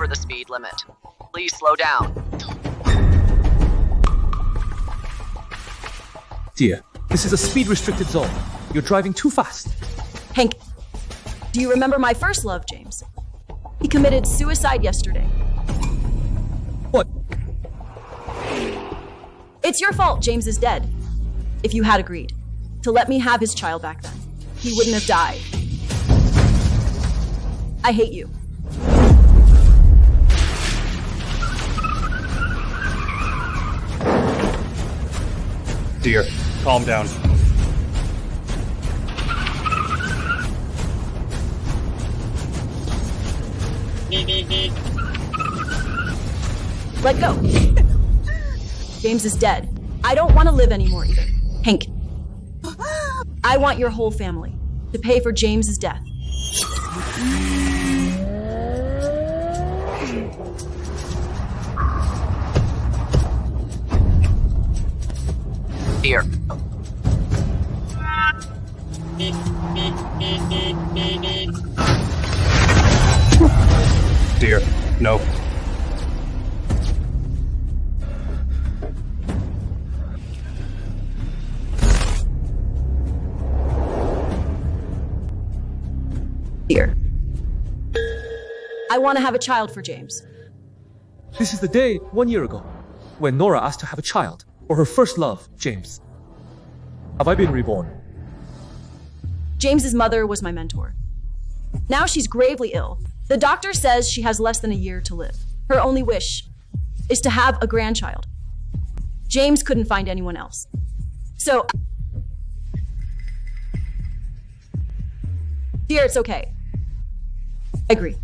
over the speed limit. Please slow down. Dear, this is a speed-restricted zone. You're driving too fast. Hank, do you remember my first love, James? He committed suicide yesterday. What? It's your fault James is dead. If you had agreed to let me have his child back then, he wouldn't have died. I hate you. Dear, calm down. Let go. James is dead. I don't want to live anymore either. Hank, I want your whole family to pay for James's death. Here. Dear, no. Dear, I want to have a child for James. This is the day 1 year ago when Nora asked to have a child for her first love, James. Have I been reborn? James's mother was my mentor. Now she's gravely ill. The doctor says she has less than a year to live. Her only wish is to have a grandchild. James couldn't find anyone else. So, dear, it's okay. I agree.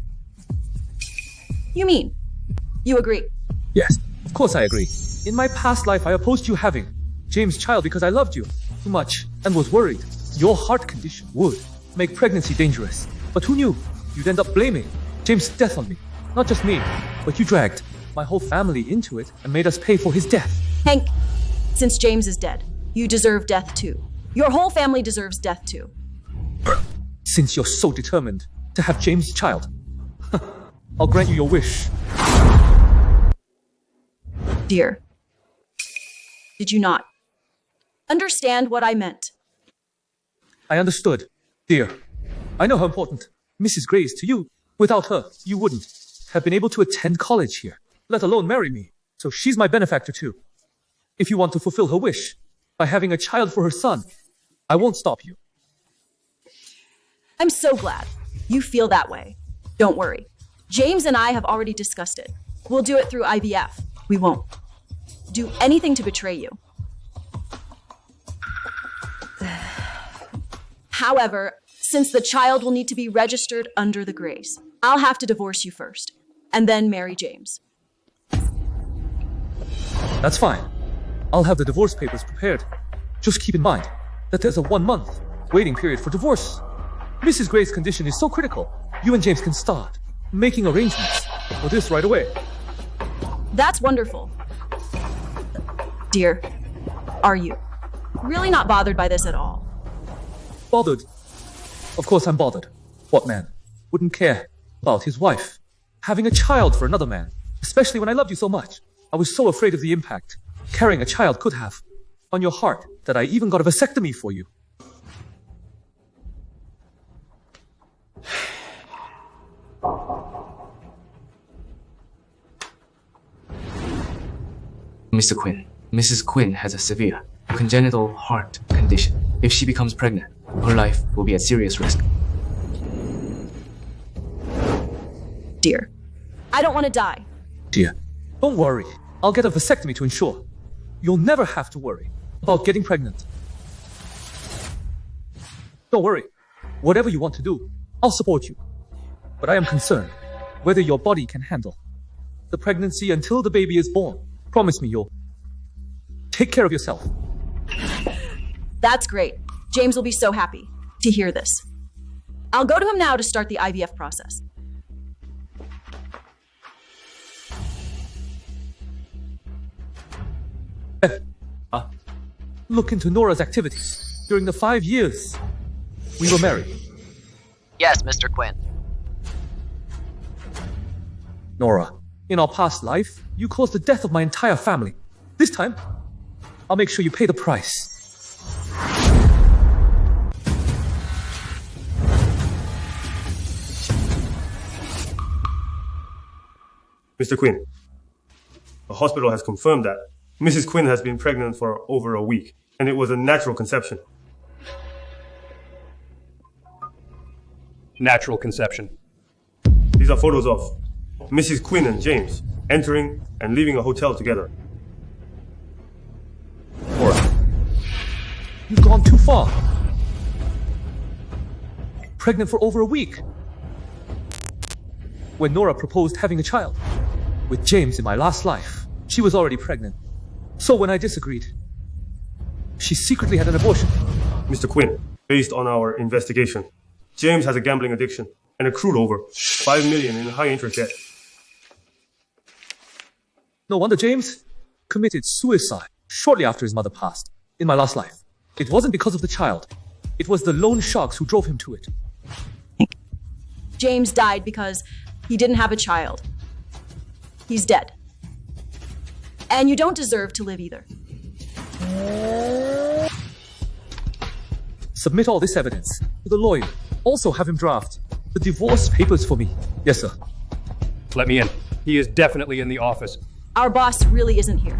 You mean you agree? Yes, of course I agree. In my past life, I opposed you having James' child because I loved you too much and was worried your heart condition would make pregnancy dangerous. But who knew you'd end up blaming James' death on me? Not just me, but you dragged my whole family into it and made us pay for his death. Hank, since James is dead, you deserve death too. Your whole family deserves death too. Since you're so determined to have James' child, I'll grant you your wish. Dear, did you not understand what I meant? I understood. Dear, I know how important Mrs. Gray is to you. Without her, you wouldn't have been able to attend college here, let alone marry me. So she's my benefactor too. If you want to fulfill her wish by having a child for her son, I won't stop you. I'm so glad you feel that way. Don't worry. James and I have already discussed it. We'll do it through IVF. We won't do anything to betray you. However, since the child will need to be registered under the Grays, I'll have to divorce you first, and then marry James. That's fine. I'll have the divorce papers prepared. Just keep in mind that there's a 1-month waiting period for divorce. Mrs. Gray's condition is so critical, you and James can start making arrangements for this right away. That's wonderful. Dear, are you really not bothered by this at all? Bothered? Of course I'm bothered. What man wouldn't care about his wife having a child for another man? Especially when I loved you so much. I was so afraid of the impact carrying a child could have on your heart that I even got a vasectomy for you. Mr. Quinn, Mrs. Quinn has a severe congenital heart condition. If she becomes pregnant, her life will be at serious risk. Dear, I don't want to die. Dear, don't worry. I'll get a vasectomy to ensure you'll never have to worry about getting pregnant. Don't worry. Whatever you want to do, I'll support you. But I am concerned whether your body can handle the pregnancy until the baby is born. Promise me you'll take care of yourself. That's great. James will be so happy to hear this. I'll go to him now to start the IVF process. Look into Nora's activities during the 5 years we were married. Yes, Mr. Quinn. Nora, in our past life, you caused the death of my entire family. This time, I'll make sure you pay the price. Mr. Quinn, the hospital has confirmed that Mrs. Quinn has been pregnant for over a week, and it was a natural conception. Natural conception. These are photos of Mrs. Quinn and James entering and leaving a hotel together. Nora, you've gone too far. Pregnant for over a week. When Nora proposed having a child with James in my last life, she was already pregnant. So when I disagreed, she secretly had an abortion. Mr. Quinn, based on our investigation, James has a gambling addiction and accrued over $5 million in high interest debt. No wonder James committed suicide shortly after his mother passed in my last life. It wasn't because of the child. It was the loan sharks who drove him to it. James died because he didn't have a child. He's dead. And you don't deserve to live either. Submit all this evidence to the lawyer. Also have him draft the divorce papers for me. Yes, sir. Let me in. He is definitely in the office. Our boss really isn't here.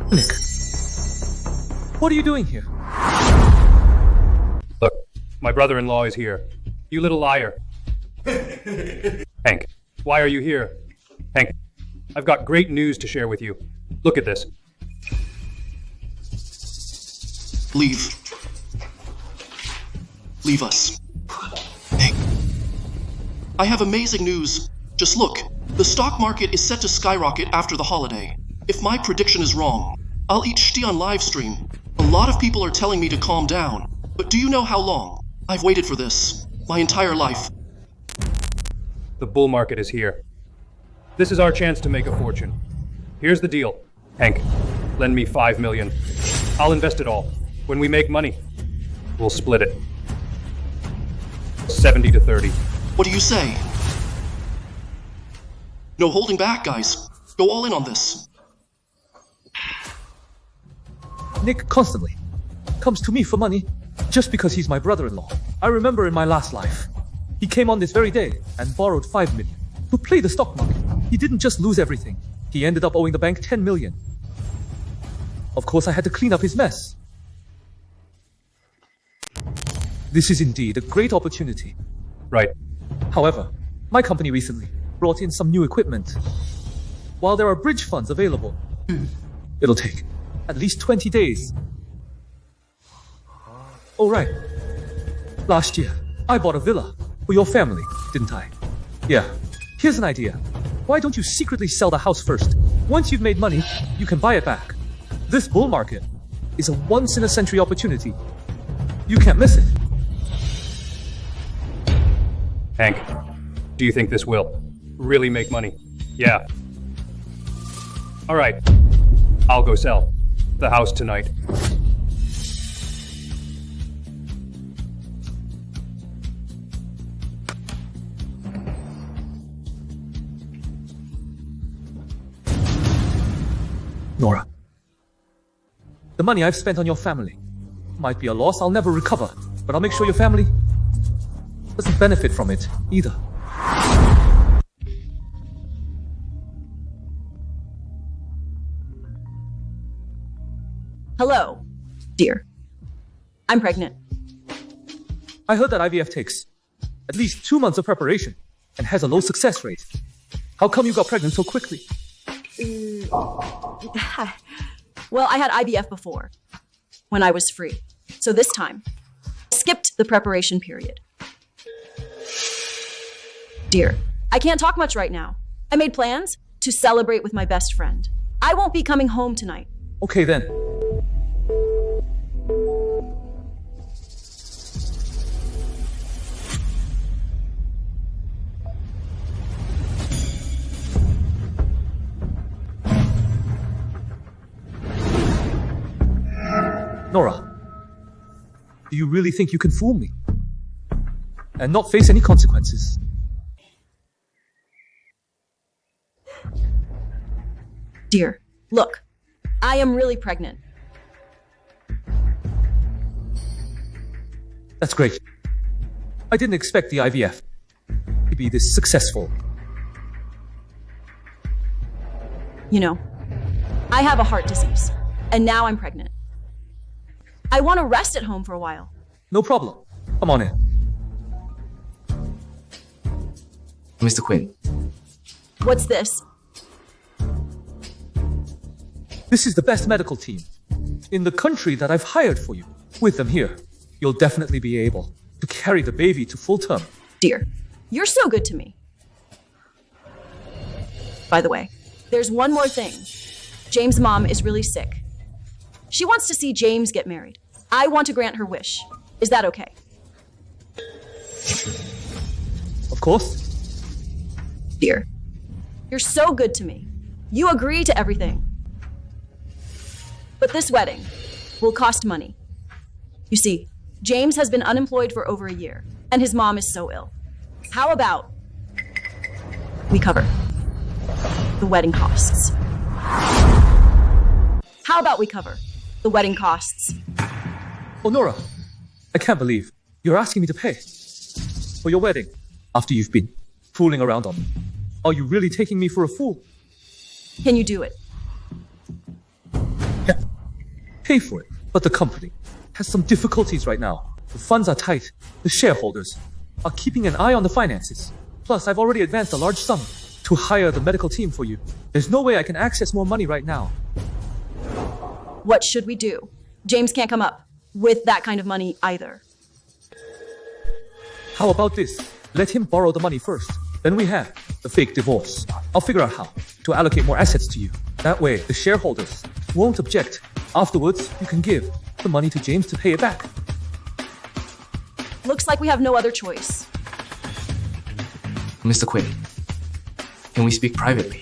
Nick, what are you doing here? Look, my brother-in-law is here. You little liar. Hank, why are you here? Hank, I've got great news to share with you. Look at this. Leave. Leave us. Hey. I have amazing news. Just look. The stock market is set to skyrocket after the holiday. If my prediction is wrong, I'll eat shti on live stream. A lot of people are telling me to calm down. But do you know how long? I've waited for this. My entire life. The bull market is here. This is our chance to make a fortune. Here's the deal. Hank, lend me $5 million. I'll invest it all. When we make money, we'll split it. 70 to 30. What do you say? No holding back, guys. Go all in on this. Nick constantly comes to me for money just because he's my brother-in-law. I remember in my last life, he came on this very day and borrowed $5 million to play the stock market. He didn't just lose everything. He ended up owing the bank $10 million. Of course, I had to clean up his mess. This is indeed a great opportunity. Right. However, my company recently brought in some new equipment. While there are bridge funds available, it'll take at least 20 days. Oh, right. Last year, I bought a villa for your family, didn't I? Yeah. Here's an idea. Why don't you secretly sell the house first? Once you've made money, you can buy it back. This bull market is a once-in-a-century opportunity. You can't miss it. Hank, do you think this will really make money? Yeah. All right. I'll go sell the house tonight. Nora, the money I've spent on your family might be a loss I'll never recover, but I'll make sure your family doesn't benefit from it either. Hello, dear. I'm pregnant. I heard that IVF takes at least 2 months of preparation and has a low success rate. How come you got pregnant so quickly? Well, I had IVF before, when I was free. So this time, I skipped the preparation period. Dear, I can't talk much right now. I made plans to celebrate with my best friend. I won't be coming home tonight. Okay then. Nora, do you really think you can fool me and not face any consequences? Dear, look, I am really pregnant. That's great. I didn't expect the IVF to be this successful. You know, I have a heart disease, and now I'm pregnant. I want to rest at home for a while. No problem. Come on in. Mr. Quinn, What's this? This is the best medical team in the country that I've hired for you. With them here, you'll definitely be able to carry the baby to full term. Dear, you're so good to me. By the way, there's one more thing. James' mom is really sick. She wants to see James get married. I want to grant her wish. Is that okay? Of course. Dear, you're so good to me. You agree to everything. But this wedding will cost money. You see, James has been unemployed for over a year, and his mom is so ill. How about we cover the wedding costs? How about we cover the wedding costs? Oh, Nora, I can't believe you're asking me to pay for your wedding after you've been fooling around on me. Are you really taking me for a fool? Can you do it? Yeah, pay for it. But the company has some difficulties right now. The funds are tight. The shareholders are keeping an eye on the finances. Plus, I've already advanced a large sum to hire the medical team for you. There's no way I can access more money right now. What should we do? James can't come up with that kind of money either. How about this? Let him borrow the money first. Then we have the fake divorce. I'll figure out how to allocate more assets to you. That way, the shareholders won't object. Afterwards, you can give the money to James to pay it back. Looks like we have no other choice. Mr. Quinn, can we speak privately?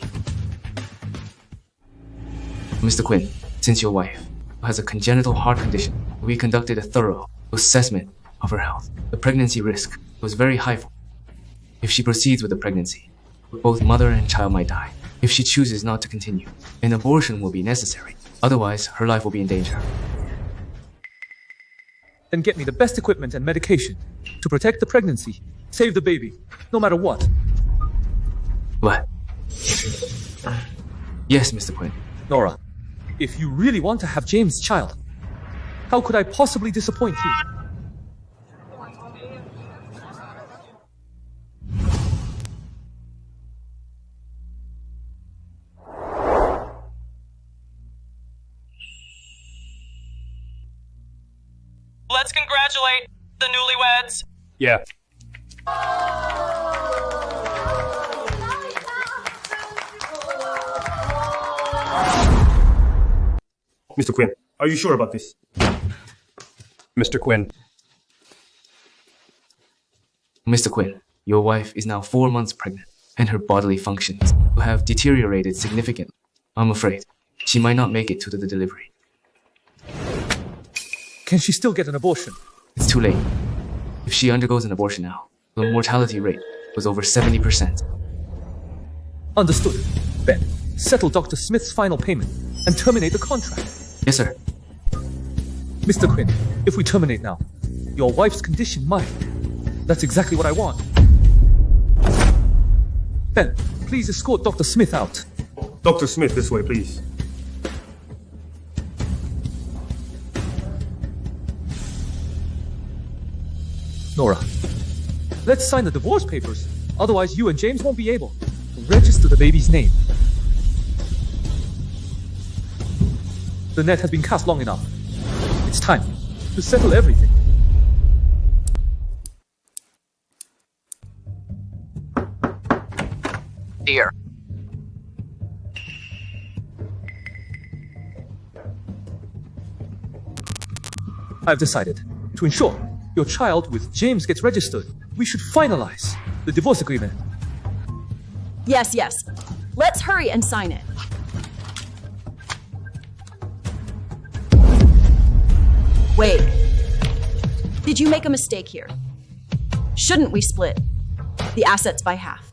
Mr. Quinn, since your wife has a congenital heart condition, we conducted a thorough assessment of her health. The pregnancy risk was very high for her. If she proceeds with the pregnancy, both mother and child might die. If she chooses not to continue, an abortion will be necessary. Otherwise, her life will be in danger. Then get me the best equipment and medication to protect the pregnancy. Save the baby, no matter what. What? Yes, Mr. Quinn. Nora, if you really want to have James' child, how could I possibly disappoint you? Let's congratulate the newlyweds. Yeah. Mr. Quinn, are you sure about this? Mr. Quinn, Mr. Quinn, your wife is now 4 months pregnant, and her bodily functions have deteriorated significantly. I'm afraid she might not make it to the delivery. Can she still get an abortion? It's too late. If she undergoes an abortion now, the mortality rate was over 70%. Understood. Ben, settle Dr. Smith's final payment and terminate the contract. Yes, sir. Mr. Quinn, if we terminate now, your wife's condition might. That's exactly what I want. Ben, please escort Dr. Smith out. Dr. Smith, this way, please. Nora, let's sign the divorce papers. Otherwise, you and James won't be able to register the baby's name. The net has been cast long enough. It's time to settle everything. Dear. I've decided to ensure your child with James gets registered. We should finalize the divorce agreement. Yes, yes. Let's hurry and sign it. Wait. Did you make a mistake here? Shouldn't we split the assets by half?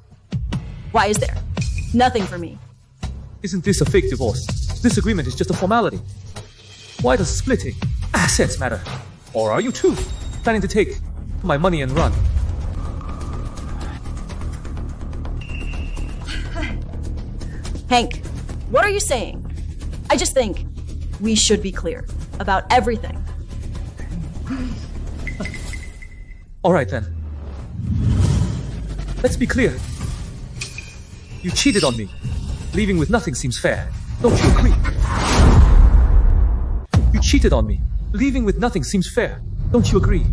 Why is there nothing for me? Isn't this a fake divorce? This agreement is just a formality. Why does splitting assets matter? Or are you too planning to take my money and run? Hank, what are you saying? I just think we should be clear about everything. All right then. Let's be clear. You cheated on me. Leaving with nothing seems fair. Don't you agree? You cheated on me. Leaving with nothing seems fair. Don't you agree?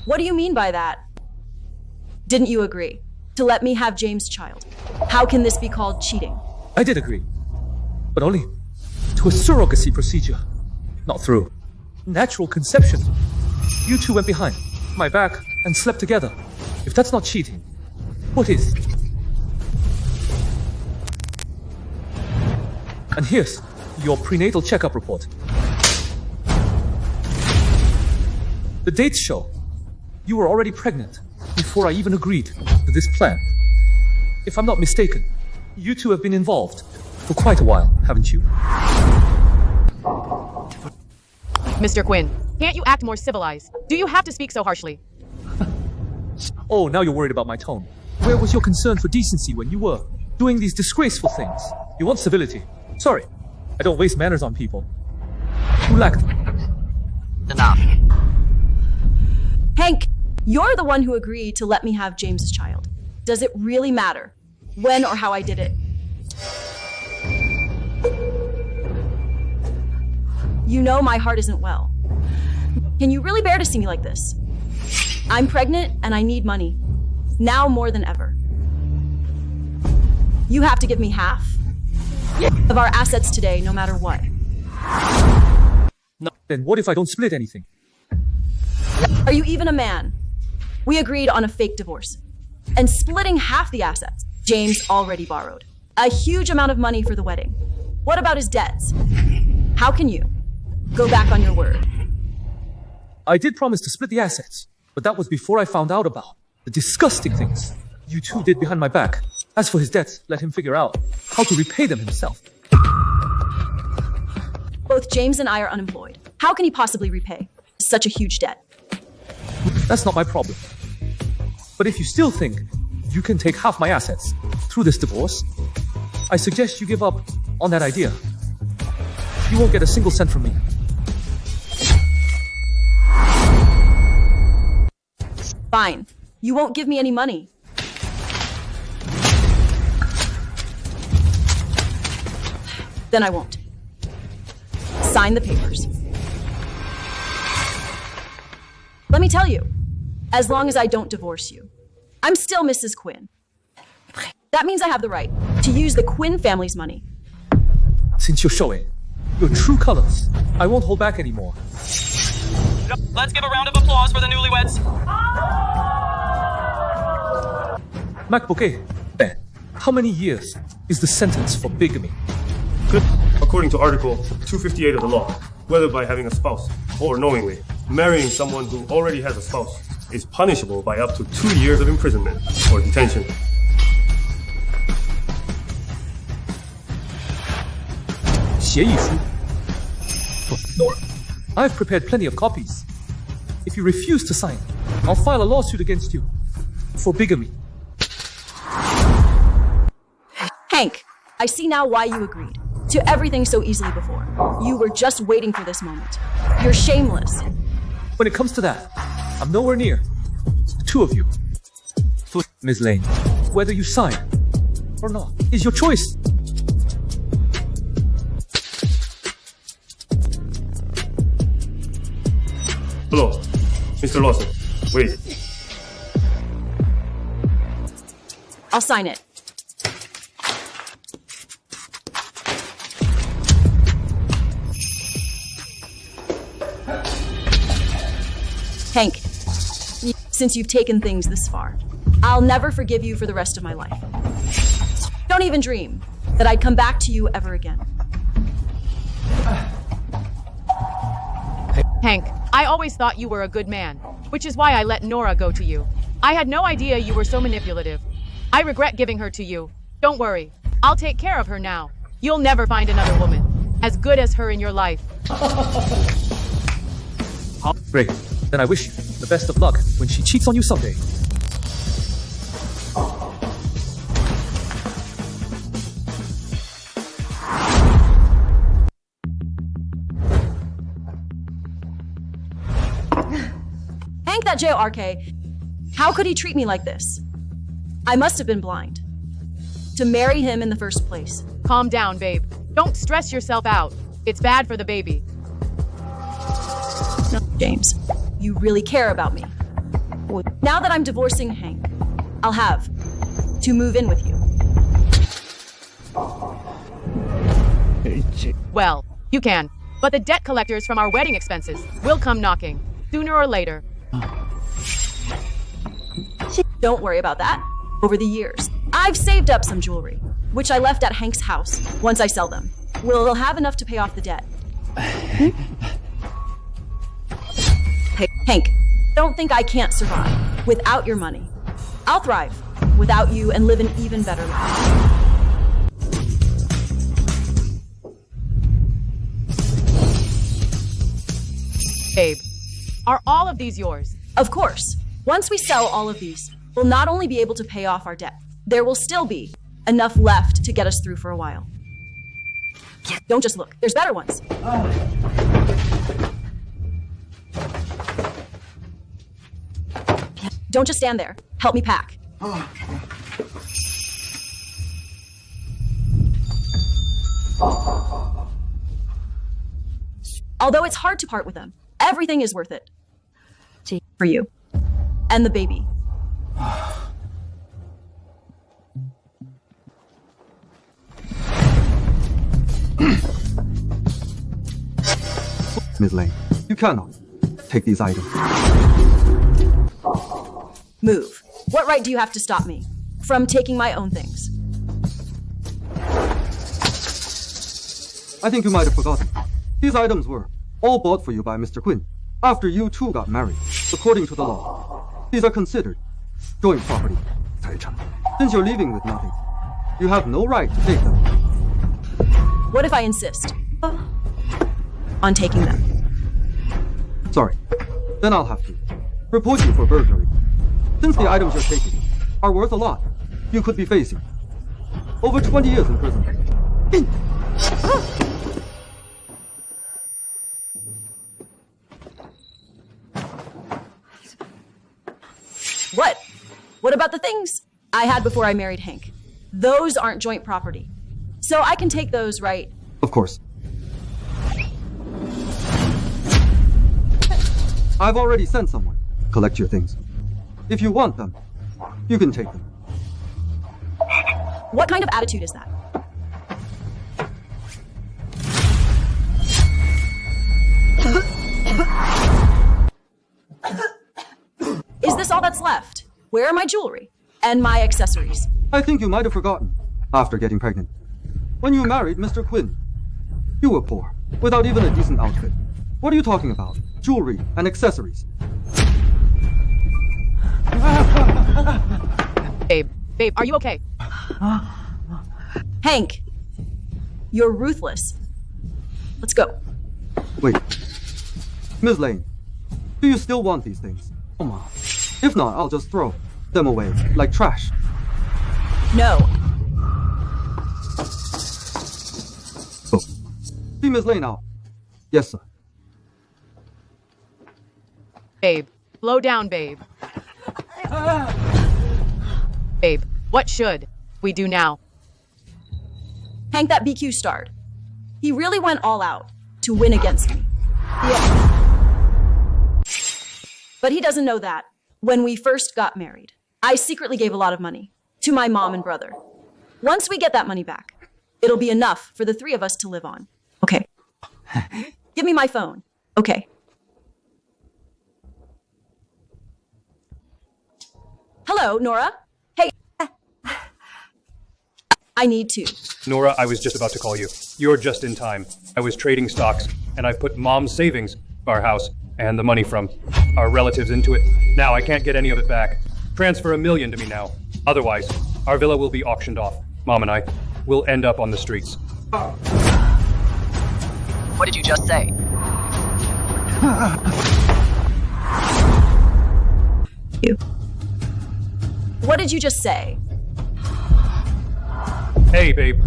What do you mean by that? Didn't you agree to let me have James' child? How can this be called cheating? I did agree. But only to a surrogacy procedure. Not through natural conception. You two went behind my back and slept together. If that's not cheating, what is? And here's your prenatal checkup report. The dates show you were already pregnant before I even agreed to this plan. If I'm not mistaken, you two have been involved for quite a while, haven't you? Mr. Quinn, can't you act more civilized? Do you have to speak so harshly? Oh, now you're worried about my tone. Where was your concern for decency when you were doing these disgraceful things? You want civility. Sorry, I don't waste manners on people who lack them. Enough. Hank, you're the one who agreed to let me have James's child. Does it really matter when or how I did it? You know my heart isn't well. Can you really bear to see me like this? I'm pregnant and I need money. Now more than ever. You have to give me half of our assets today, no matter what. No, then what if I don't split anything? Are you even a man? We agreed on a fake divorce. And splitting half the assets James already borrowed. A huge amount of money for the wedding. What about his debts? How can you go back on your word? I did promise to split the assets, but that was before I found out about the disgusting things you two did behind my back. As for his debts, let him figure out how to repay them himself. Both James and I are unemployed. How can he possibly repay such a huge debt? That's not my problem. But if you still think you can take half my assets through this divorce, I suggest you give up on that idea. You won't get a single cent from me. Fine. You won't give me any money. Then I won't. Sign the papers. Let me tell you, as long as I don't divorce you, I'm still Mrs. Quinn. That means I have the right to use the Quinn family's money. Since you're showing your true colors, I won't hold back anymore. Let's give a round of applause for the newlyweds. MacBook Ben, how many years is the sentence for bigamy? According to Article 258 of the law, whether by having a spouse or knowingly marrying someone who already has a spouse is punishable by up to 2 years of imprisonment or detention. I've prepared plenty of copies. If you refuse to sign, I'll file a lawsuit against you for bigamy. Hank, I see now why you agreed to everything so easily before. You were just waiting for this moment. You're shameless. When it comes to that, I'm nowhere near the two of you. Ms. Lane, whether you sign or not is your choice. Hello, Mr. Lawson. Wait. I'll sign it. Hank, since you've taken things this far, I'll never forgive you for the rest of my life. Don't even dream that I'd come back to you ever again. Hank, I always thought you were a good man, which is why I let Nora go to you. I had no idea you were so manipulative. I regret giving her to you. Don't worry. I'll take care of her now. You'll never find another woman as good as her in your life. Great. Then I wish you the best of luck when she cheats on you someday. Hank, that JORK. How could he treat me like this? I must have been blind. To marry him in the first place. Calm down, babe. Don't stress yourself out. It's bad for the baby. No, James, you really care about me. Now that I'm divorcing Hank, I'll have to move in with you. Well, you can. But the debt collectors from our wedding expenses will come knocking, sooner or later. Don't worry about that. Over the years, I've saved up some jewelry, which I left at Hank's house. Once I sell them, we'll have enough to pay off the debt. Hey, Hank, don't think I can't survive without your money. I'll thrive without you and live an even better life. Babe, are all of these yours? Of course. Once we sell all of these, we'll not only be able to pay off our debt, there will still be enough left to get us through for a while. Don't just look. There's better ones. Don't just stand there. Help me pack. Although it's hard to part with them, everything is worth it. For you. And the baby. Miss Lane, you cannot take these items. Move. What right do you have to stop me from taking my own things? I think you might have forgotten. These items were all bought for you by Mr. Quinn after you two got married, according to the law. These are considered joint property. Since you're leaving with nothing, you have no right to take them. What if I insist on taking them? Sorry. Then I'll have to report you for burglary. Since the items you're taking are worth a lot, you could be facing over 20 years in prison. What? What about the things I had before I married Hank? Those aren't joint property. So I can take those, right? Of course. I've already sent someone to collect your things. If you want them, you can take them. What kind of attitude is that? Is this all that's left? Where are my jewelry? And my accessories? I think you might have forgotten after getting pregnant. When you married Mr. Quinn, you were poor, without even a decent outfit. What are you talking about? Jewelry and accessories. Babe, are you okay? Hank, you're ruthless. Let's go. Wait. Ms. Lane, do you still want these things? Come on. If not, I'll just throw them away like trash. No. Oh. See Ms. Lane out. Yes, sir. Babe, slow down, babe. Babe, what should we do now? Hank, that BQ starred. He really went all out to win against me. But he doesn't know that. When we first got married, I secretly gave a lot of money to my mom and brother. Once we get that money back, it'll be enough for the three of us to live on. Okay. Give me my phone. Okay. Hello, Nora. Hey. I need to. Nora, I was just about to call you. You're just in time. I was trading stocks, and I've put Mom's savings, our house, and the money from our relatives into it. Now I can't get any of it back. Transfer $1 million to me now. Otherwise, our villa will be auctioned off. Mom and I will end up on the streets. What did you just say? What did you just say? Hey, babe.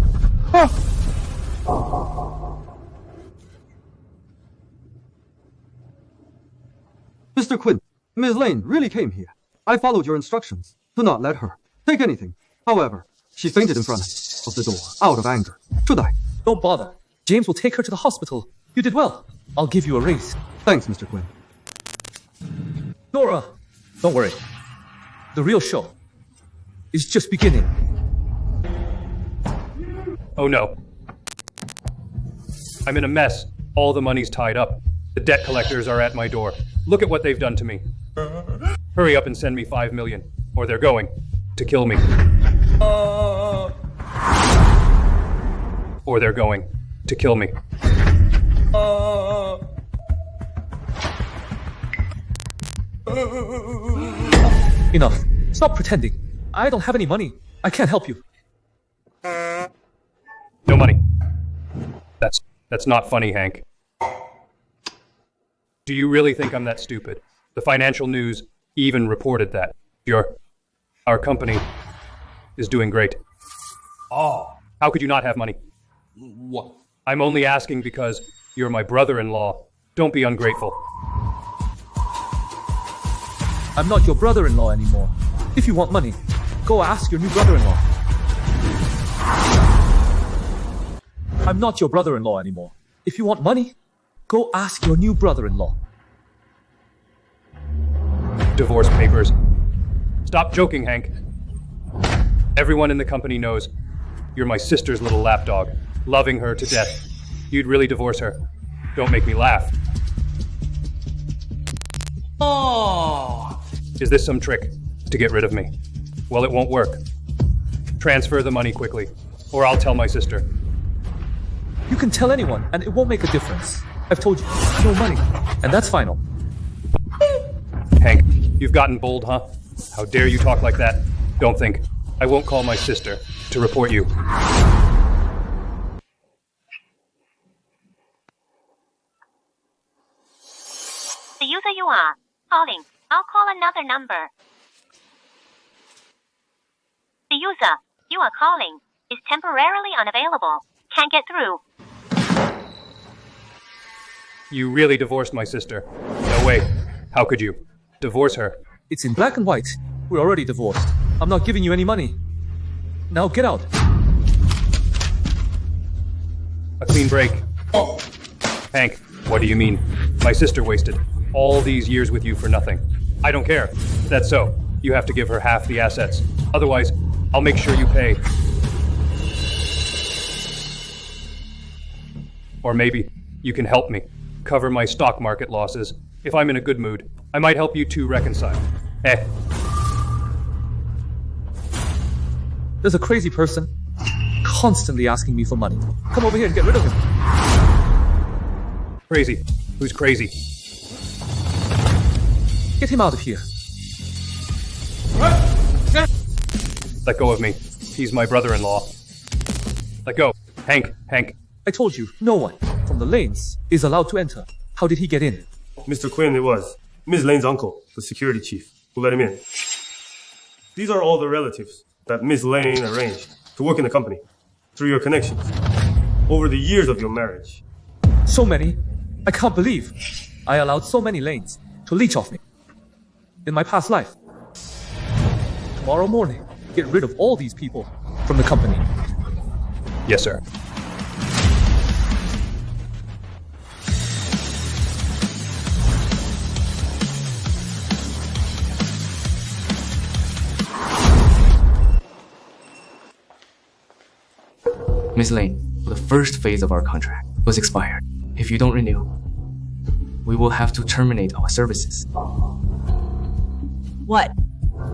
Mr. Quinn, Ms. Lane really came here. I followed your instructions. Do not let her take anything. However, she fainted in front of the door, out of anger. Should I? Don't bother. James will take her to the hospital. You did well. I'll give you a raise. Thanks, Mr. Quinn. Nora, don't worry. The real show is just beginning. Oh no. I'm in a mess. All the money's tied up. The debt collectors are at my door. Look at what they've done to me. Hurry up and send me $5 million, or they're going to kill me. Or they're going to kill me. Enough. Stop pretending. I don't have any money. I can't help you. No money. That's not funny, Hank. Do you really think I'm that stupid? The financial news even reported that. Our company is doing great. Oh. How could you not have money? What? I'm only asking because you're my brother-in-law. Don't be ungrateful. I'm not your brother-in-law anymore. If you want money, go ask your new brother-in-law. I'm not your brother-in-law anymore. If you want money, go ask your new brother-in-law. Divorce papers. Stop joking, Hank. Everyone in the company knows you're my sister's little lapdog, loving her to death. You'd really divorce her. Don't make me laugh. Oh. Is this some trick to get rid of me? Well, it won't work. Transfer the money quickly, or I'll tell my sister. You can tell anyone, and it won't make a difference. I've told you, no money, and that's final. Hank, you've gotten bold, huh? How dare you talk like that? Don't think. I won't call my sister to report you. The user you are calling, I'll call another number. The user you are calling is temporarily unavailable. Can't get through. You really divorced my sister. No way. How could you? Divorce her. It's in black and white. We're already divorced. I'm not giving you any money. Now get out. A clean break. Hank, what do you mean? My sister wasted all these years with you for nothing. I don't care. That's so. You have to give her half the assets. Otherwise, I'll make sure you pay. Or maybe you can help me cover my stock market losses. If I'm in a good mood, I might help you two reconcile. There's a crazy person constantly asking me for money. Come over here and get rid of him. Crazy? Who's crazy? Get him out of here. Let go of me. He's my brother-in-law. Let go. Hank. I told you, no one from the lanes is allowed to enter. How did he get in? Mr. Quinn, it was Ms. Lane's uncle, the security chief, who let him in. These are all the relatives that Ms. Lane arranged to work in the company through your connections over the years of your marriage. So many. I can't believe I allowed so many lanes to leech off me. In my past life. Tomorrow morning, get rid of all these people from the company. Yes, sir. Miss Lane, the first phase of our contract was expired. If you don't renew, we will have to terminate our services. What?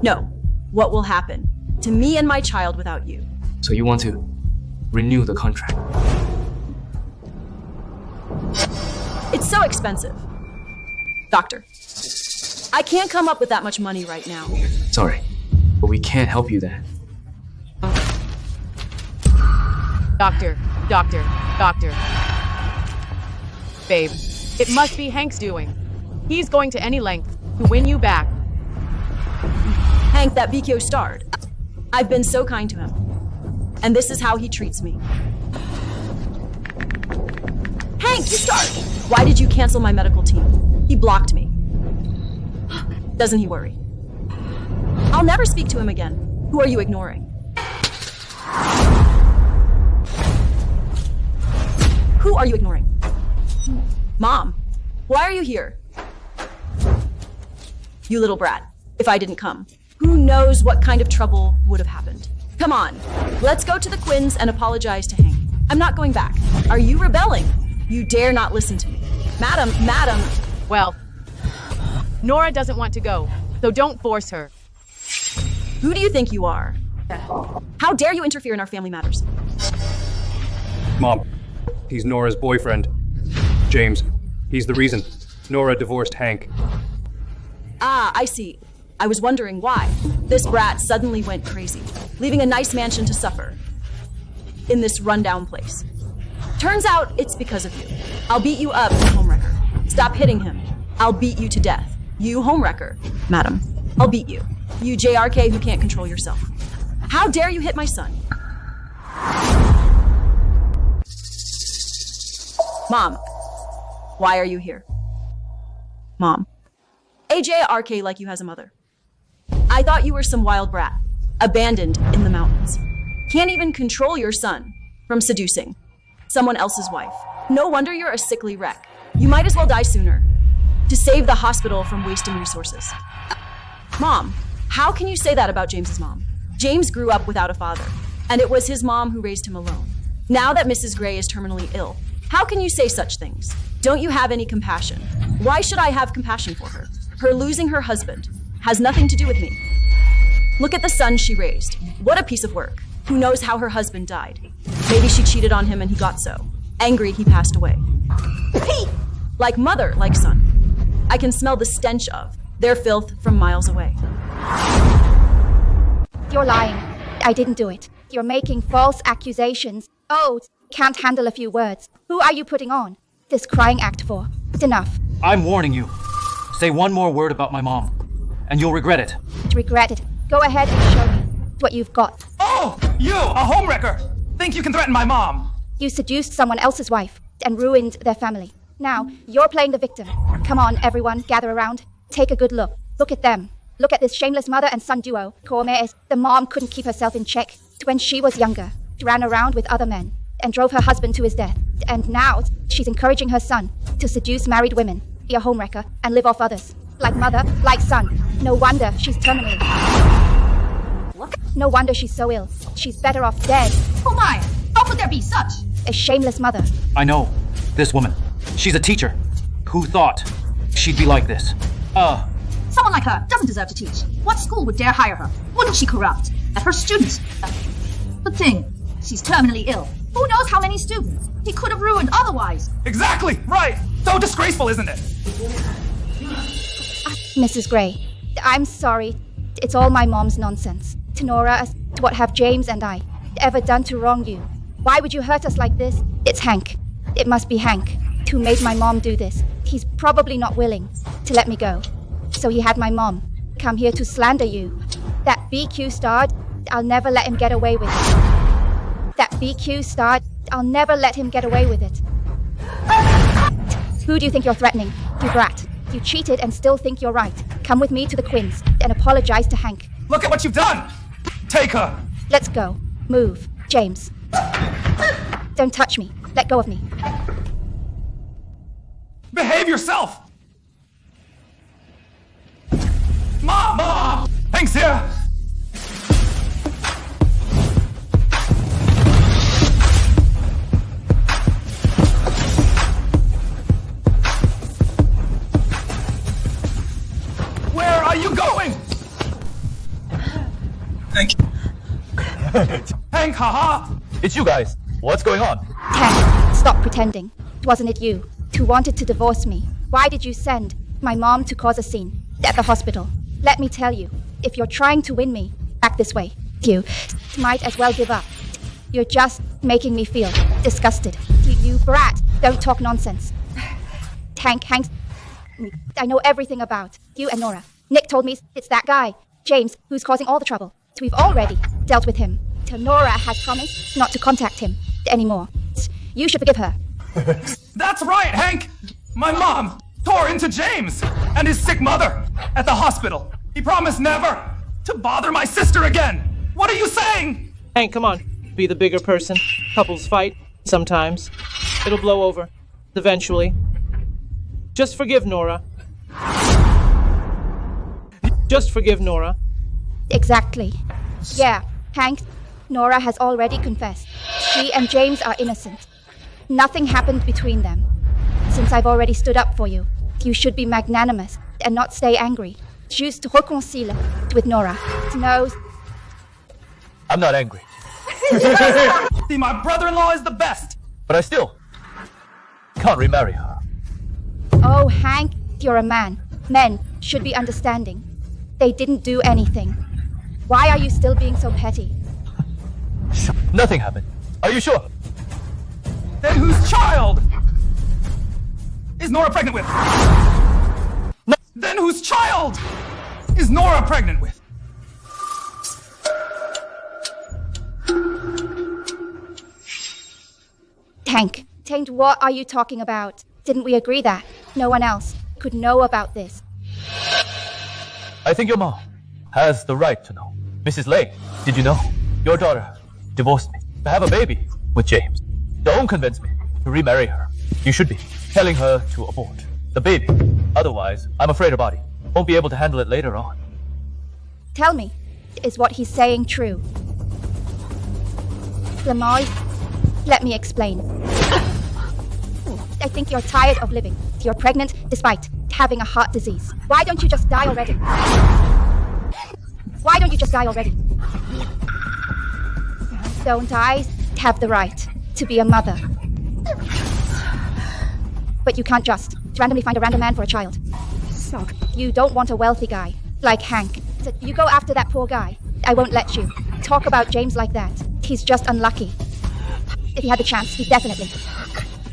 No. What will happen to me and my child without you? So you want to renew the contract? It's so expensive. Doctor, I can't come up with that much money right now. Sorry. but we can't help you then. Doctor. Babe, it must be Hank's doing. He's going to any length to win you back. Hank, that BQ starred. I've been so kind to him. And this is how he treats me. Hank, you starred! Why did you cancel my medical team? He blocked me. Doesn't he worry? I'll never speak to him again. Who are you ignoring? Who are you ignoring? Mom, why are you here? You little brat. If I didn't come, who knows what kind of trouble would have happened. Come on, let's go to the Quinns and apologize to Hank. I'm not going back. Are you rebelling? You dare not listen to me. Madam. Well, Nora doesn't want to go, so don't force her. Who do you think you are? How dare you interfere in our family matters? Mom, he's Nora's boyfriend. James, he's the reason Nora divorced Hank. Ah, I see. I was wondering why this brat suddenly went crazy, leaving a nice mansion to suffer in this rundown place. Turns out it's because of you. I'll beat you up, you homewrecker. Stop hitting him. I'll beat you to death. You homewrecker. Madam, I'll beat you. You JRK who can't control yourself. How dare you hit my son? Mom, why are you here? Mom, AJRK like you has a mother. I thought you were some wild brat, abandoned in the mountains. Can't even control your son from seducing someone else's wife. No wonder you're a sickly wreck. You might as well die sooner to save the hospital from wasting resources. Mom, how can you say that about James's mom? James grew up without a father, and it was his mom who raised him alone. Now that Mrs. Gray is terminally ill, how can you say such things? Don't you have any compassion? Why should I have compassion for her? Her losing her husband has nothing to do with me. Look at the son she raised. What a piece of work. Who knows how her husband died? Maybe she cheated on him and he got so angry he passed away. Like mother, like son. I can smell the stench of their filth from miles away. You're lying. I didn't do it. You're making false accusations. Oh, can't handle a few words. Who are you putting on this crying act for? It's enough. I'm warning you. Say one more word about my mom, and you'll regret it. Regret it. Go ahead and show me what you've got. Oh! You, a homewrecker! Think you can threaten my mom? You seduced someone else's wife and ruined their family. Now, you're playing the victim. Come on, everyone, gather around. Take a good look. Look at them. Look at this shameless mother and son duo. The mom couldn't keep herself in check when she was younger. She ran around with other men and drove her husband to his death. And now, she's encouraging her son to seduce married women, be a homewrecker, and live off others. Like mother, like son. No wonder she's terminally. No wonder she's so ill. She's better off dead. Oh my! How could there be such a shameless mother? I know. This woman. She's a teacher. Who thought she'd be like this? Someone like her doesn't deserve to teach. What school would dare hire her? Wouldn't she corrupt? At her students. Good thing. She's terminally ill. Who knows how many students he could have ruined otherwise? Exactly! Right! So disgraceful, isn't it? Mrs. Gray, I'm sorry. It's all my mom's nonsense. To Nora, what have James and I ever done to wrong you? Why would you hurt us like this? It's Hank. It must be Hank who made my mom do this. He's probably not willing to let me go. So he had my mom come here to slander you. That BQ star, I'll never let him get away with it. That BQ star, I'll never let him get away with it. Who do you think you're threatening? You brat. You cheated and still think you're right. Come with me to the Quinns and apologize to Hank. Look at what you've done! Take her! Let's go. Move. James. Don't touch me. Let go of me. Behave yourself! Mom! Mom! Hank's here! Where are you going? Thank you. Hank, haha! It's you guys. What's going on? Hank, stop pretending. Wasn't it you who wanted to divorce me? Why did you send my mom to cause a scene at the hospital? Let me tell you, if you're trying to win me, act this way. You might as well give up. You're just making me feel disgusted. You brat, don't talk nonsense. Hank, I know everything about you and Nora. Nick told me it's that guy, James, who's causing all the trouble. We've already dealt with him. Nora has promised not to contact him anymore. You should forgive her. That's right, Hank! My mom tore into James and his sick mother at the hospital. He promised never to bother my sister again. What are you saying? Hank, come on. Be the bigger person. Couples fight sometimes. It'll blow over eventually. Just forgive Nora. Just forgive Nora. Exactly. Yeah, Hank, Nora has already confessed. She and James are innocent. Nothing happened between them. Since I've already stood up for you, you should be magnanimous and not stay angry. Juste reconcile with Nora. No. I'm not angry. See, my brother-in-law is the best, but I still can't remarry her. Oh, Hank, you're a man. Men should be understanding. They didn't do anything. Why are you still being so petty? Nothing happened. Are you sure? Then whose child is Nora pregnant with? No. Then whose child is Nora pregnant with? Hank, Taint, what are you talking about? Didn't we agree that no one else could know about this? I think your mom has the right to know. Mrs. Lay, did you know? Your daughter divorced me to have a baby with James. Don't convince me to remarry her. You should be telling her to abort the baby. Otherwise, I'm afraid her body won't be able to handle it later on. Tell me, is what he's saying true? Lamoy, let me explain. I think you're tired of living. You're pregnant despite having a heart disease. Why don't you just die already? Why don't you just die already? Don't I have the right to be a mother? But you can't just randomly find a random man for a child. So, you don't want a wealthy guy like Hank. So you go after that poor guy. I won't let you talk about James like that. He's just unlucky. If he had the chance, he'd definitely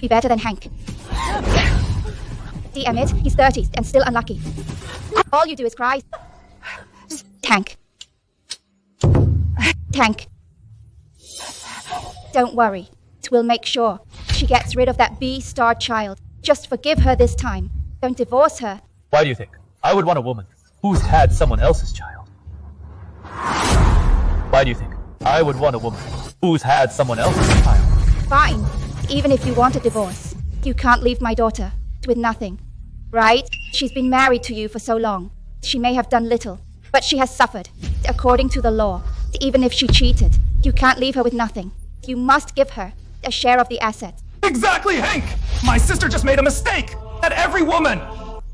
be better than Hank. Damn it, he's 30 and still unlucky. All you do is cry. Hank. Hank. Don't worry. We'll make sure she gets rid of that B-star child. Just forgive her this time. Don't divorce her. Why do you think I would want a woman who's had someone else's child? Why do you think I would want a woman who's had someone else's child? Fine. Even if you want a divorce, you can't leave my daughter with nothing. Right? She's been married to you for so long. She may have done little, but she has suffered. According to the law, even if she cheated, you can't leave her with nothing. You must give her a share of the assets. Exactly, Hank! My sister just made a mistake that every woman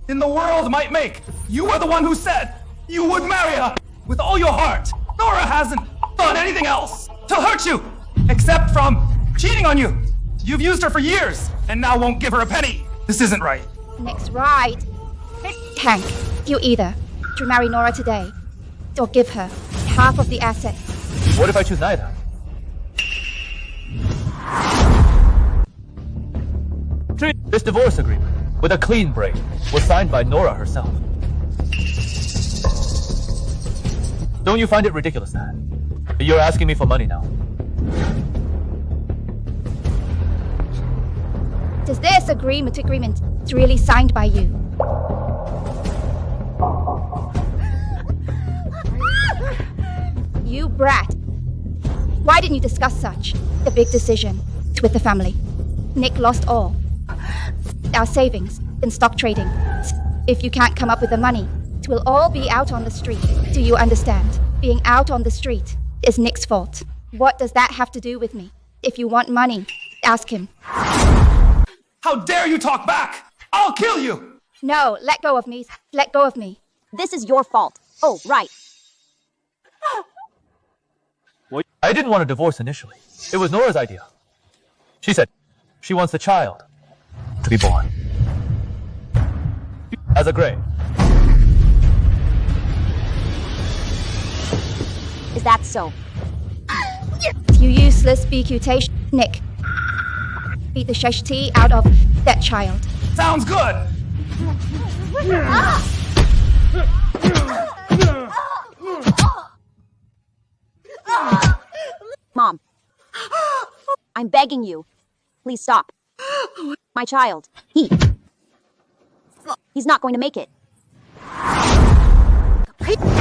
in the world might make. You were the one who said you would marry her with all your heart. Nora hasn't done anything else to hurt you, except from cheating on you. You've used her for years, and now won't give her a penny. This isn't right. Nick's right. Hank, you either to marry Nora today, or give her half of the assets. What if I choose neither? This divorce agreement, with a clean break, was signed by Nora herself. Don't you find it ridiculous that you're asking me for money now? Does this agreement really signed by you? You brat. Why didn't you discuss such a big decision with the family? Nick lost all. Our savings in stock trading. If you can't come up with the money, we'll all be out on the street. Do you understand? Being out on the street is Nick's fault. What does that have to do with me? If you want money, ask him. How dare you talk back? I'll kill you! No, let go of me. Let go of me. This is your fault. Oh, right. I didn't want a divorce initially. It was Nora's idea. She said she wants the child to be born as a grave. Is that so? You useless BQ Nick. Beat the shashti out of that child. Sounds good! Mom. I'm begging you. Please stop. My child. He's not going to make it.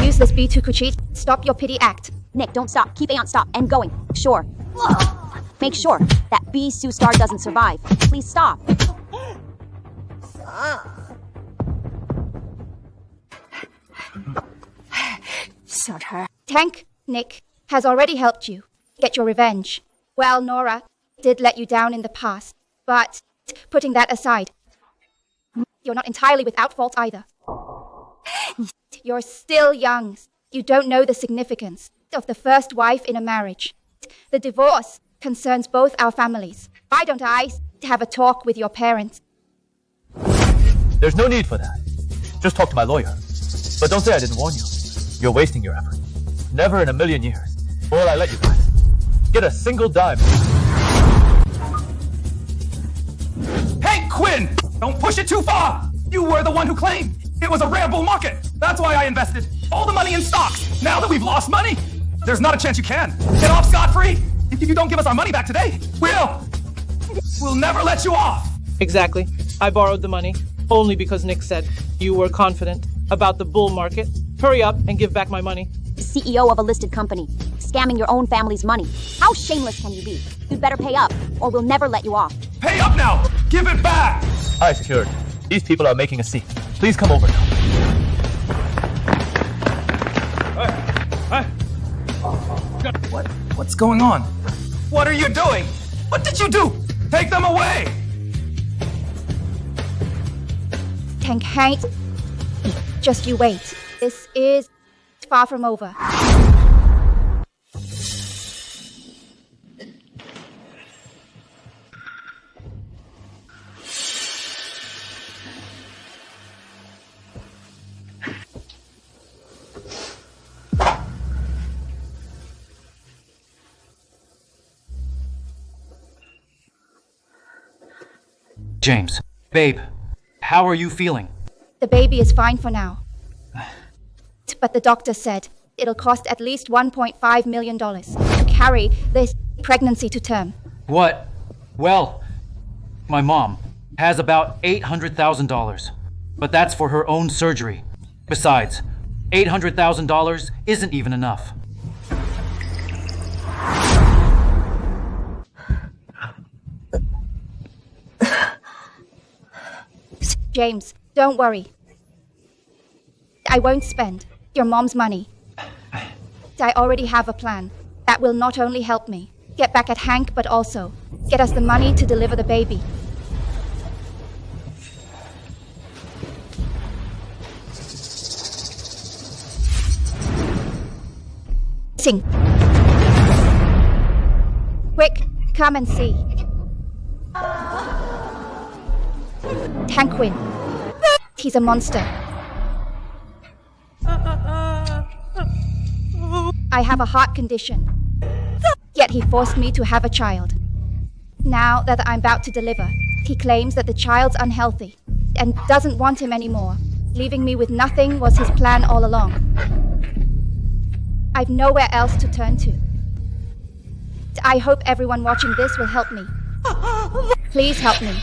Useless B2 Kuchit, stop your pity act. Nick, don't stop. Keep Aeon stop and going. Sure. Make sure that B Sue Star doesn't survive. Please stop. Sort her. Tank, Nick, has already helped you get your revenge. Well, Nora did let you down in the past, but putting that aside, you're not entirely without fault either. You're still young. You don't know the significance of the first wife in a marriage. The divorce concerns both our families. Why don't I have a talk with your parents? There's no need for that. Just talk to my lawyer. But don't say I didn't warn you. You're wasting your effort. Never in a million years will I let you guys get a single dime. Hey, Quinn! Don't push it too far! You were the one who claimed it was a rare bull market. That's why I invested all the money in stocks. Now that we've lost money, there's not a chance you can get off scot-free. If you don't give us our money back today, we'll never let you off. Exactly. I borrowed the money only because Nick said you were confident about the bull market. Hurry up and give back my money. CEO of a listed company, scamming your own family's money. How shameless can you be? You'd better pay up, or we'll never let you off. Pay up now! Give it back! Hi, security. These people are making a scene. Please come over now. What's going on? What are you doing? What did you do? Take them away! Tank Hank, just you wait. This is far from over. James, babe, how are you feeling? The baby is fine for now. But the doctor said it'll cost at least $1.5 million to carry this pregnancy to term. What? Well, my mom has about $800,000, but that's for her own surgery. Besides, $800,000 isn't even enough. James, don't worry. I won't spend your mom's money. I already have a plan that will not only help me get back at Hank, but also get us the money to deliver the baby. Sing. Quick, come and see. Hank Quinn. He's a monster. I have a heart condition. Yet he forced me to have a child. Now that I'm about to deliver, he claims that the child's unhealthy and doesn't want him anymore. Leaving me with nothing was his plan all along. I've nowhere else to turn to. I hope everyone watching this will help me. Please help me.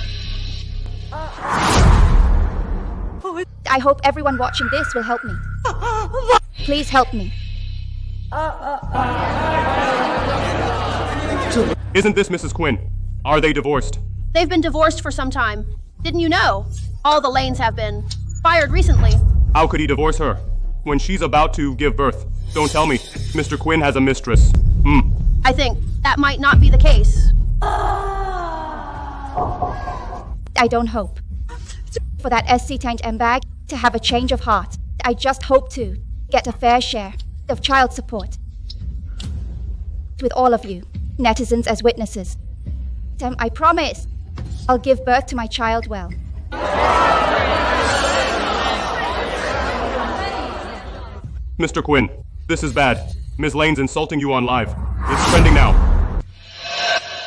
I hope everyone watching this will help me. Please help me. Isn't this Mrs. Quinn? Are they divorced? They've been divorced for some time. Didn't you know? All the Lanes have been. Fired recently. How could he divorce her when she's about to give birth? Don't tell me Mr. Quinn has a mistress. I think that might not be the case. I don't hope for that SC Tank M bag to have a change of heart. I just hope to get a fair share of child support. With all of you, netizens as witnesses. I promise I'll give birth to my child well. Mr. Quinn, this is bad. Ms. Lane's insulting you on live. It's trending now.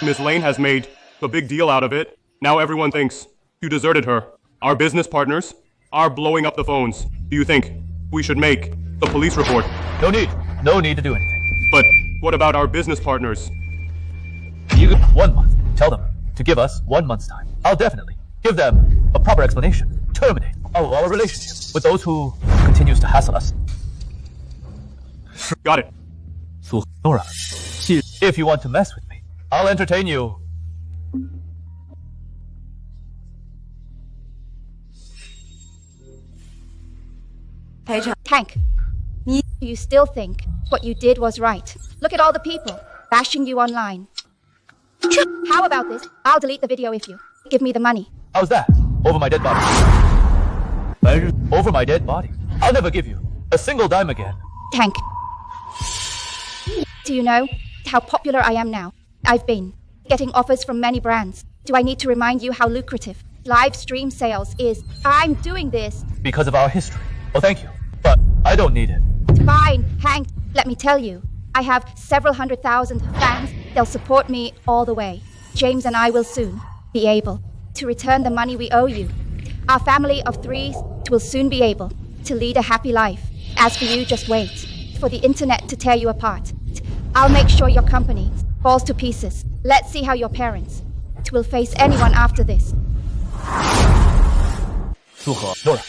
Ms. Lane has made a big deal out of it. Now everyone thinks you deserted her. Our business partners are blowing up the phones. Do you think we should make the police report? No need to do anything. But what about our business partners? You get 1 month. Tell them to give us 1 month's time. I'll definitely give them a proper explanation. Terminate our relationship with those who continues to hassle us. Got it. Nora, if you want to mess with me, I'll entertain you. Hank, you still think what you did was right. Look at all the people bashing you online. How about this? I'll delete the video if you give me the money. How's that? Over my dead body. Over my dead body. I'll never give you a single dime again. Hank, do you know how popular I am now? I've been getting offers from many brands. Do I need to remind you how lucrative live stream sales is? I'm doing this because of our history. Oh, thank you. But I don't need it. Fine, Hank, let me tell you. I have several 100,000 fans. They'll support me all the way. James and I will soon be able to return the money we owe you. Our family of 3 will soon be able to lead a happy life. As for you, just wait for the internet to tear you apart. I'll make sure your company falls to pieces. Let's see how your parents will face anyone after this. Nora,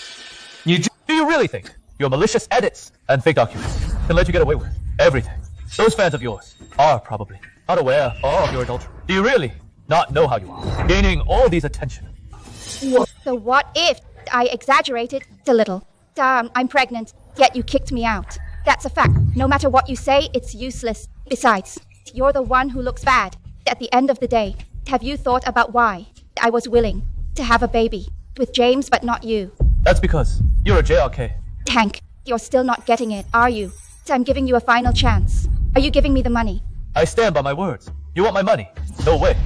do you really think your malicious edits and fake documents can let you get away with everything? Those fans of yours are probably not aware of your adultery. Do you really not know how you are gaining all these attention? So what if I exaggerated a little? I'm pregnant, yet you kicked me out. That's a fact. No matter what you say, it's useless. Besides, you're the one who looks bad. At the end of the day, have you thought about why I was willing to have a baby with James but not you? That's because you're a JRK. Hank, you're still not getting it, are you? I'm giving you a final chance. Are you giving me the money? I stand by my words. You want my money? No way.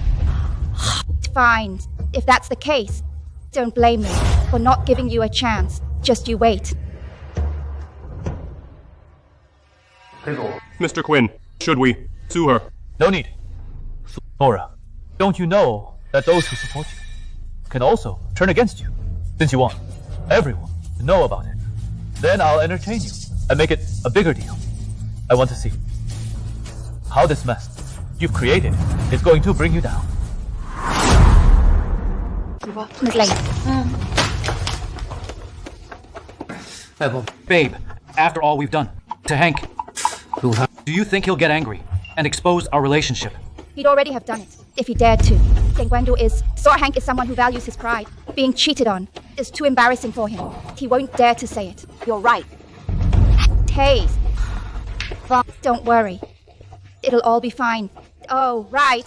Fine. If that's the case, don't blame me for not giving you a chance. Just you wait. Mr. Quinn, should we sue her? No need. Nora, don't you know that those who support you can also turn against you? Since you want everyone to know about it, then I'll entertain you and make it a bigger deal. I want to see how this mess you've created is going to bring you down. Ms. Lane. Babe, after all we've done to Hank, do you think he'll get angry and expose our relationship? He'd already have done it if he dared to. Hank is someone who values his pride. Being cheated on is too embarrassing for him. He won't dare to say it. You're right. Hey, don't worry. It'll all be fine. Oh, right.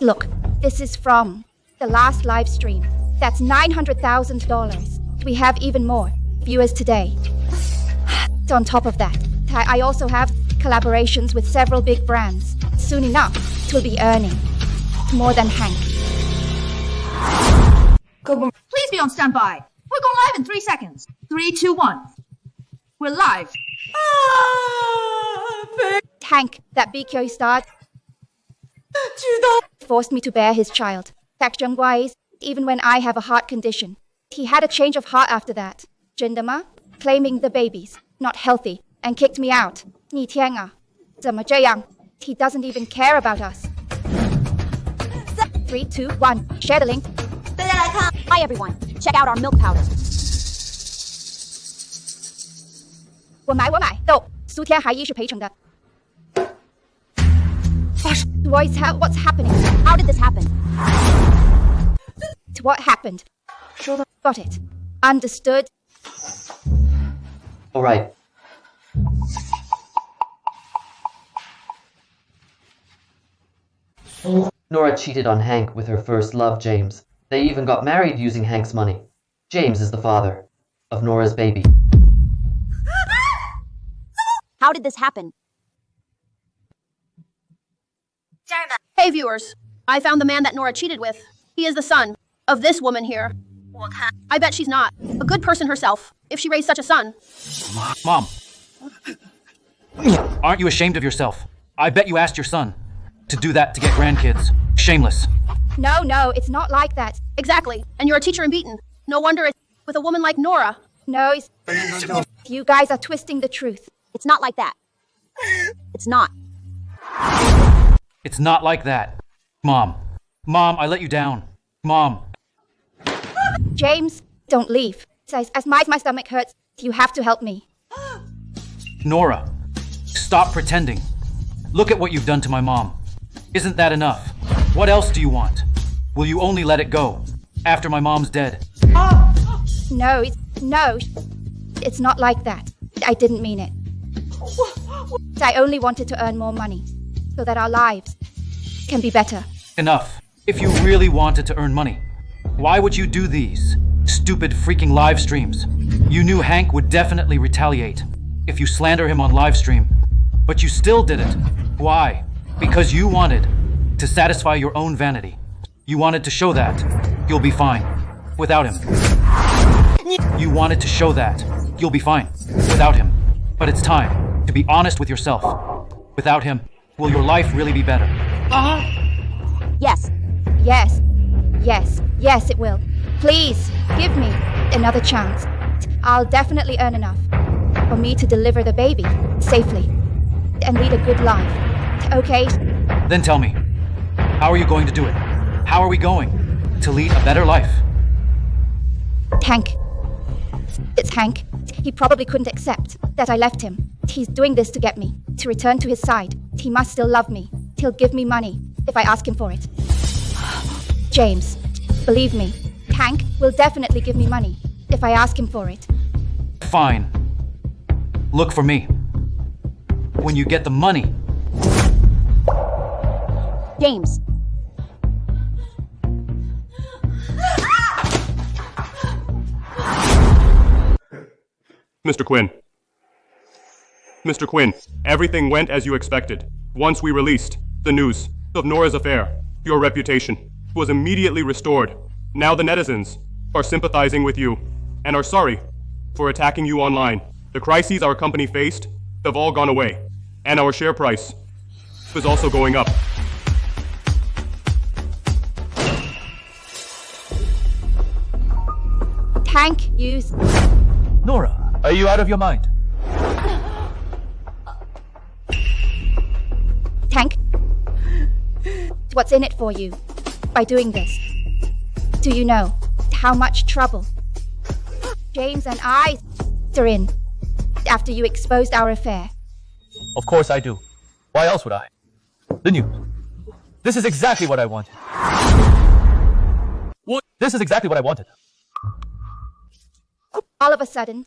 Look, this is from the last live stream. That's $900,000. We have even more viewers today. On top of that, I also have collaborations with several big brands. Soon enough, we'll be earning more than Hank. Please be on standby. We're going live in 3 seconds. 3, 2, 1. We're live. Hank, that BQ star, forced me to bear his child. Wise, even when I have a heart condition. He had a change of heart after that. Shortdrama, claiming the baby's not healthy and kicked me out. 你天啊，怎么这样? He doesn't even care about us. 3, 2, 1. Share the link. Hi everyone. Check out our milk powder. 我买。No, 苏天还一是赔偿的。What's happening? How did this happen? What happened? Got it. Understood. All right. Nora cheated on Hank with her first love, James. They even got married using Hank's money. James is the father of Nora's baby. How did this happen? Hey viewers, I found the man that Nora cheated with. He is the son of this woman here. I bet she's not a good person herself if she raised such a son. Mom, Aren't you ashamed of yourself? I bet you asked your son to do that to get grandkids. Shameless. No, it's not like that. Exactly. And you're a teacher in Beaton. No wonder it's with a woman like Nora. No, you guys are twisting the truth. It's not like that. It's not. It's not like that. Mom. Mom, I let you down. Mom. James, don't leave. As my stomach hurts, you have to help me. Nora, stop pretending. Look at what you've done to my mom. Isn't that enough? What else do you want? Will you only let it go after my mom's dead? No, it's not like that. I didn't mean it. I only wanted to earn more money so that our lives can be better. Enough. If you really wanted to earn money, why would you do these stupid freaking live streams? You knew Hank would definitely retaliate if you slander him on live stream, but you still did it. Why? Because you wanted to satisfy your own vanity. You wanted to show that you'll be fine without him. You wanted to show that you'll be fine without him. But it's time to be honest with yourself. Without him, will your life really be better? Yes. Yes, it will. Please, give me another chance. I'll definitely earn enough for me to deliver the baby safely and lead a good life. Okay? Then tell me, how are you going to do it? How are we going to lead a better life? Hank. It's Hank. He probably couldn't accept that I left him. He's doing this to get me to return to his side. He must still love me. He'll give me money if I ask him for it. James, believe me, Hank will definitely give me money if I ask him for it. Fine. Look for me. When you get the money. James. Mr. Quinn. Mr. Quinn, everything went as you expected. Once we released the news of Nora's affair, your reputation was immediately restored. Now the netizens are sympathizing with you and are sorry for attacking you online. The crises our company faced have all gone away, and our share price is also going up. Hank, use... Nora, are you out of your mind? Hank, what's in it for you by doing this? Do you know how much trouble James and I are in after you exposed our affair? Of course I do. Why else would I? The news. This is exactly what I wanted. What? This is exactly what I wanted. All of a sudden,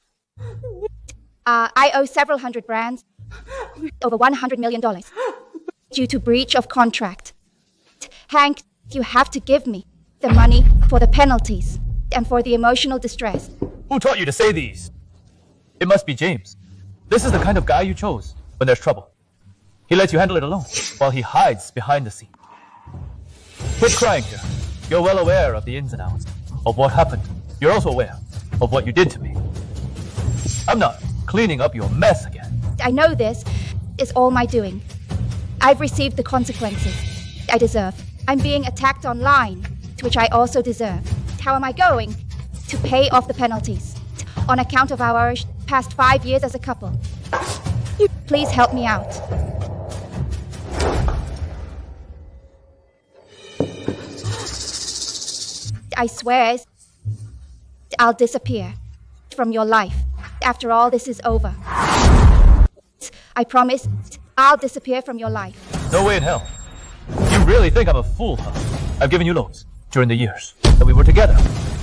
I owe several hundred brands over $100 million due to breach of contract. Hank, you have to give me the money for the penalties and for the emotional distress. Who taught you to say these? It must be James. This is the kind of guy you chose when there's trouble. He lets you handle it alone while he hides behind the scene. Quit crying here. You're well aware of the ins and outs of what happened. You're also aware of what you did to me. I'm not cleaning up your mess again. I know this is all my doing. I've received the consequences I deserve. I'm being attacked online, to which I also deserve. How am I going to pay off the penalties on account of our past 5 years as a couple? Please help me out. I swear I'll disappear from your life after all this is over. I promise I'll disappear from your life. No way in hell. You really think I'm a fool, huh? I've given you loans during the years that we were together.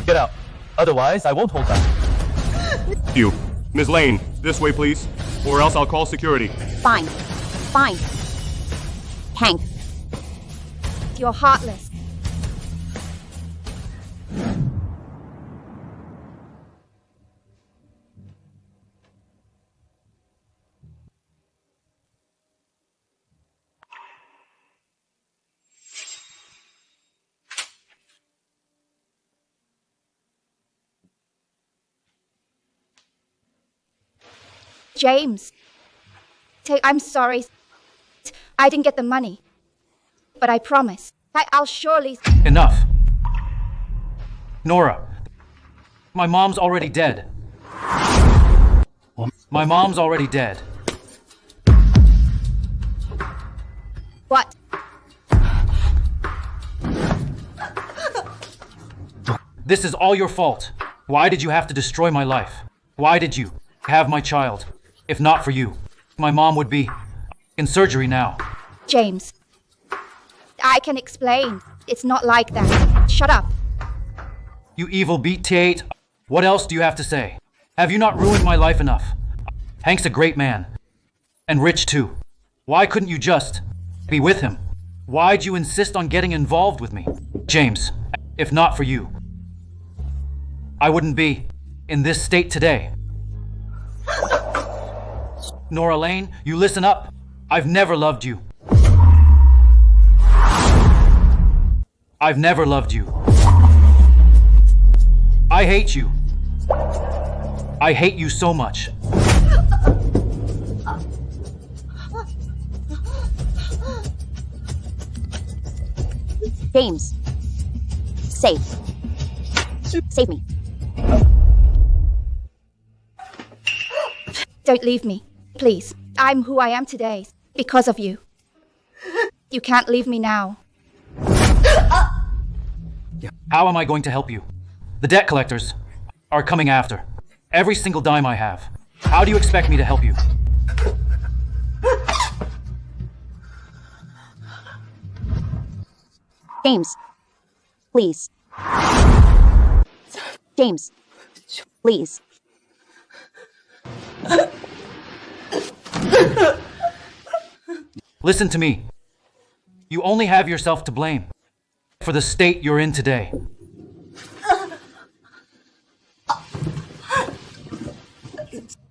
Get out. Otherwise, I won't hold back. You. Ms. Lane, this way, please. Or else I'll call security. Fine. Hank. You're heartless. James, I'm sorry. I didn't get the money. But I promise. I'll surely... Enough. Nora, my mom's already dead. My mom's already dead. What? This is all your fault. Why did you have to destroy my life? Why did you have my child? If not for you, my mom would be in surgery now. James. I can explain. It's not like that. Shut up. You evil beat T8. What else do you have to say? Have you not ruined my life enough? Hank's a great man. And rich too. Why couldn't you just be with him? Why'd you insist on getting involved with me? James, if not for you, I wouldn't be in this state today. Nora Lane, you listen up. I've never loved you. I've never loved you. I hate you. I hate you so much. James. Save. Save me. Don't leave me. Please. I'm who I am today. Because of you. You can't leave me now. How am I going to help you? The debt collectors are coming after every single dime I have. How do you expect me to help you? James. Please. James. Please. Listen to me. You only have yourself to blame for the state you're in today.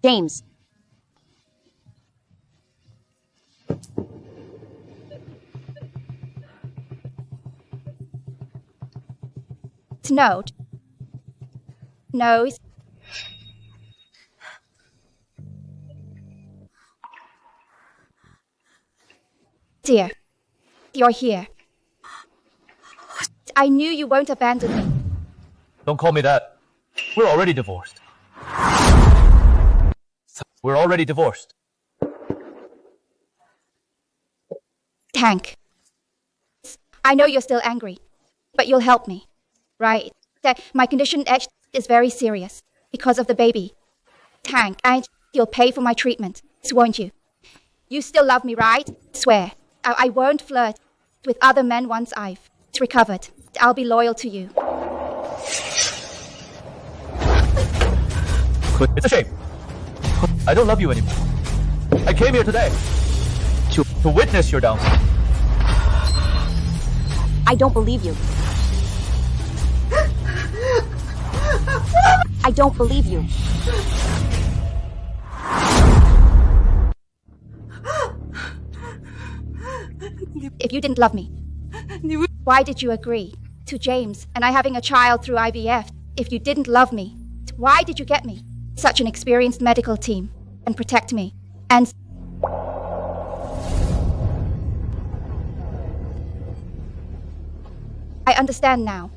James. No. No. Dear, you're here. I knew you won't abandon me. Don't call me that. We're already divorced. We're already divorced. Hank. I know you're still angry, but you'll help me, right? My condition is very serious because of the baby. Hank, and you'll pay for my treatment, won't you? You still love me, right? Swear. I won't flirt with other men once I've recovered. I'll be loyal to you. It's a shame. I don't love you anymore. I came here today to witness your downfall. I don't believe you. I don't believe you. If you didn't love me, why did you agree to James and I having a child through IVF? If you didn't love me, why did you get me such an experienced medical team and protect me? And I understand now.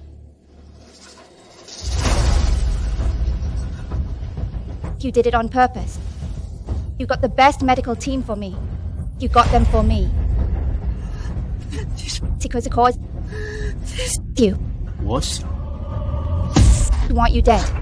You did it on purpose. You got the best medical team for me. You got them for me. Because of course, you. What? We want you dead.